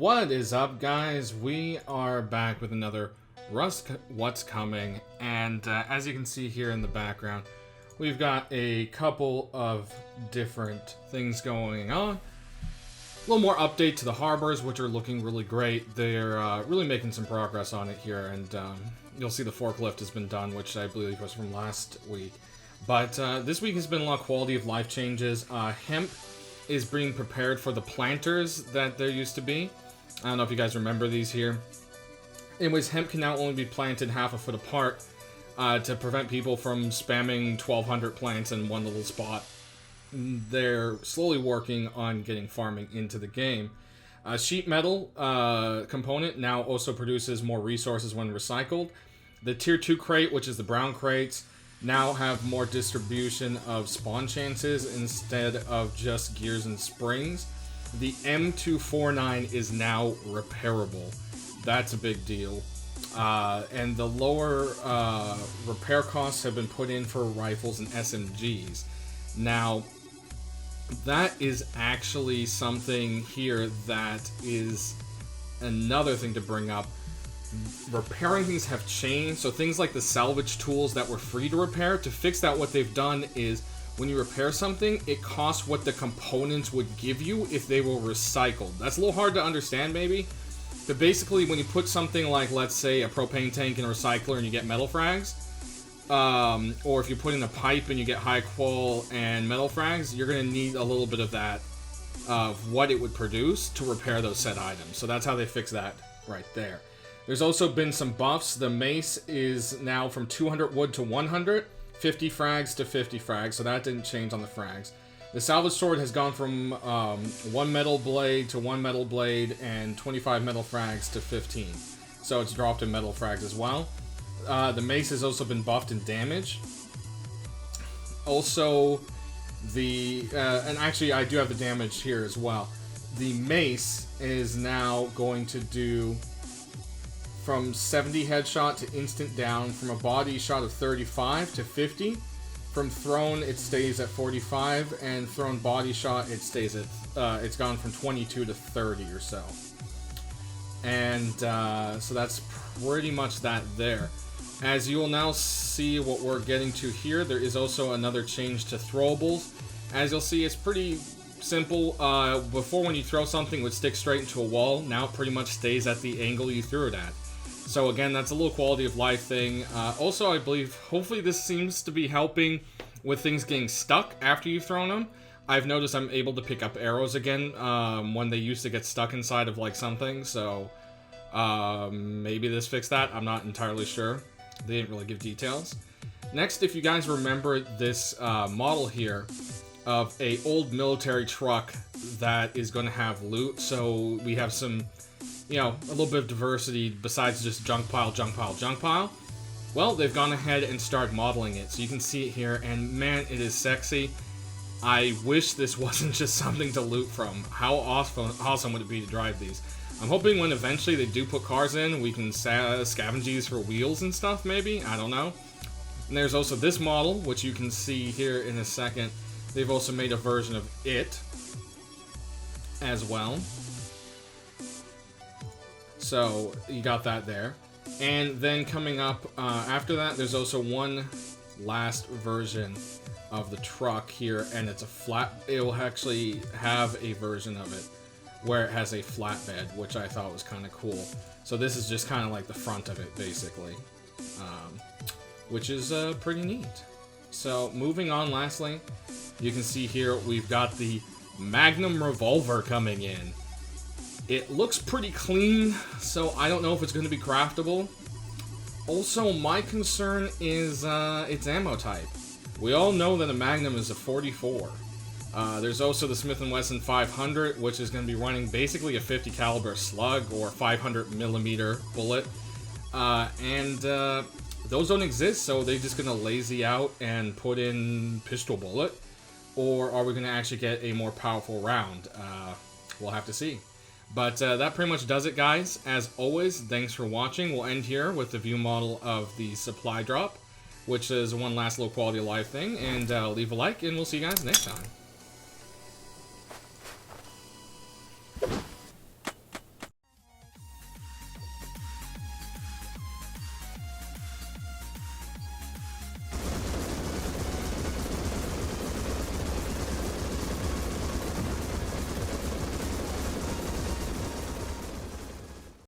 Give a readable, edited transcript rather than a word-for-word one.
What is up, guys? We are back with another Rust What's Coming, and as you can see here in the background, we've got a couple of different things going on. A little more update to the harbors, which are looking really great. They're really making some progress on it here, and you'll see the forklift has been done, which I believe was from last week. But this week has been a lot of quality of life changes. Hemp is being prepared for the planters that there used to be. I don't know if you guys remember these here. Anyways, hemp can now only be planted half a foot apart to prevent people from spamming 1,200 plants in one little spot. They're slowly working on getting farming into the game. Sheet metal component now also produces more resources when recycled. The tier 2 crate, which is the brown crates, now have more distribution of spawn chances instead of just gears and springs. The M249 is now repairable. That's a big deal. And the lower repair costs have been put in for rifles and SMGs. Now, that is actually something here that is another thing to bring up. Repairing things have changed, so things like the salvage tools that were free to repair, to fix that, what they've done is when you repair something, it costs what the components would give you if they were recycled. That's a little hard to understand, maybe, but basically when you put something like, let's say, a propane tank in a recycler and you get metal frags, or if you put in a pipe and you get high qual and metal frags, you're going to need a little bit of that, of what it would produce to repair those said items. So that's how they fix that right there. There's also been some buffs. The mace is now from 200 wood to 100, 50 frags to 50 frags, so that didn't change on the frags. The salvage sword has gone from 1 metal blade to 1 metal blade and 25 metal frags to 15. So it's dropped in metal frags as well. The mace has also been buffed in damage. Also, and actually I do have the damage here as well. The mace is now going to do from 70 headshot to instant down, from a body shot of 35 to 50. From thrown, it stays at 45, and thrown body shot, it stays at, it's gone from 22 to 30 or so. And so that's pretty much that there. As you will now see what we're getting to here, there is also another change to throwables. As you'll see, it's pretty simple. Before, when you throw something, it would stick straight into a wall. Now it pretty much stays at the angle you threw it at. So again, that's a little quality of life thing. Also, I believe, hopefully this seems to be helping with things getting stuck after you've thrown them. I've noticed I'm able to pick up arrows again when they used to get stuck inside of like something. So maybe this fixed that. I'm not entirely sure. They didn't really give details. Next, if you guys remember this model here of a old military truck that is going to have loot. So we have some, you know, a little bit of diversity besides just junk pile, junk pile, junk pile. Well, they've gone ahead and started modeling it, so you can see it here, and man, it is sexy. I wish this wasn't just something to loot from. How awesome would it be to drive these? I'm hoping when eventually they do put cars in, we can scavenge these for wheels and stuff, maybe? I don't know. And there's also this model, which you can see here in a second. They've also made a version of it as well. So you got that there. And then coming up after that, there's also one last version of the truck here, and it's a flat. It will actually have a version of it where it has a flatbed, which I thought was kind of cool. So this is just kind of like the front of it, basically, which is pretty neat. So moving on, lastly, you can see here we've got the Magnum Revolver coming in. It looks pretty clean, so I don't know if it's going to be craftable. Also, my concern is its ammo type. We all know that a Magnum is a 44. There's also the Smith & Wesson 500, which is going to be running basically a 50 caliber slug or 500 millimeter bullet. Those don't exist, so they're just going to lazy out and put in pistol bullet. Or are we going to actually get a more powerful round? We'll have to see. But that pretty much does it, guys. As always, thanks for watching. We'll end here with the view model of the supply drop, which is one last little quality of life thing. And leave a like, and we'll see you guys next time.